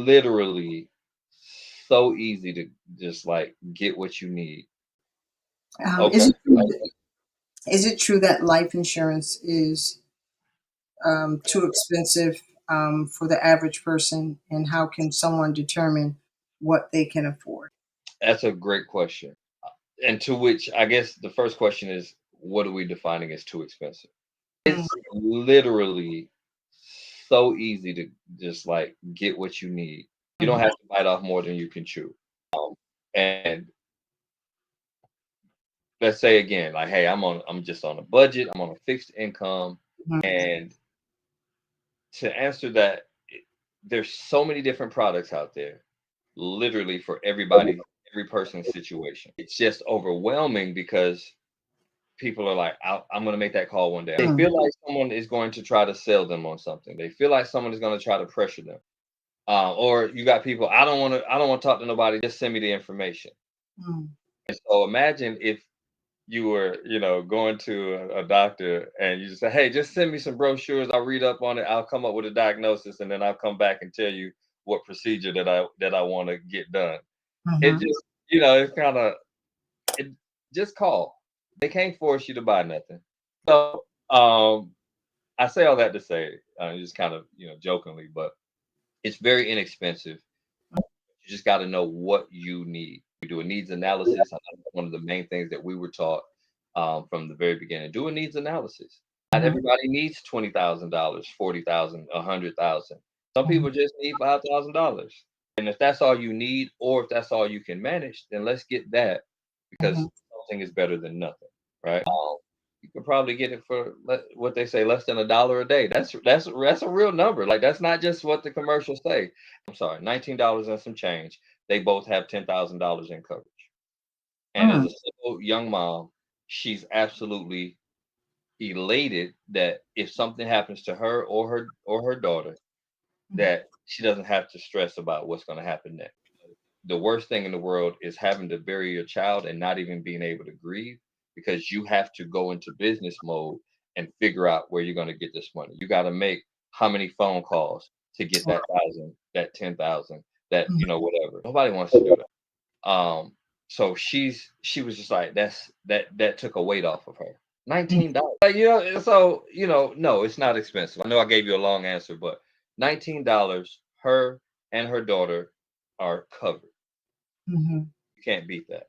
literally so easy to just like get what you need. Is Okay. it true? Is it true that life insurance is too expensive for the average person, and how can someone determine what they can afford? That's a great question. And to which I guess the first question is, what are we defining as too expensive? Mm, It's literally so easy to just like get what you need. You don't mhm, have to bite off more than you can chew. And let's say again, like, hey, I'm just on a budget, I'm on a fixed income. mhm, And to answer that, there's so many different products out there, literally for everybody, every person's situation. It's just overwhelming because people are like, I'm going to make that call one day. They mm, feel like someone is going to try to sell them on something. They feel like someone is going to try to pressure them. Or you got people, I don't want to talk to nobody. Just send me the information. mm, And so imagine if you were, going to a doctor and you just say, hey, just send me some brochures. I'll read up on it. I'll come up with a diagnosis, and then I'll come back and tell you what procedure that I want to get done. It mhm, just, it's kind of it. Just call. They can't force you to buy nothing. So I say all that to say, just kind of jokingly, but it's very inexpensive. You just got to know what you need. We do a needs analysis. I know that's one of the main things that we were taught from the very beginning. Do a needs analysis. Not mhm, everybody needs $20,000, 40,000, 100,000. Some mhm, people just need $5,000. And if that's all you need, or if that's all you can manage, then let's get that, because mhm. something is better than nothing, right? You could probably get it for what they say, less than $1 a day. That's a real number. Like, that's not just what the commercials say. I'm sorry, $19 and some change. They both have $10,000 in coverage. And as Mm, a single young mom, she's absolutely elated that if something happens to her or her daughter, mhm, that she doesn't have to stress about what's going to happen next. The worst thing in the world is having to bury your child and not even being able to grieve, because you have to go into business mode and figure out where you're going to get this money. You got to make how many phone calls to get that thousand, that 10,000, that mhm, whatever. Nobody wants to do that. So she was just like, that took a weight off of her. mhm, $19. Like, so no, it's not expensive. I know I gave you a long answer, but $19, her and her daughter are covered. mhm. You can't beat that.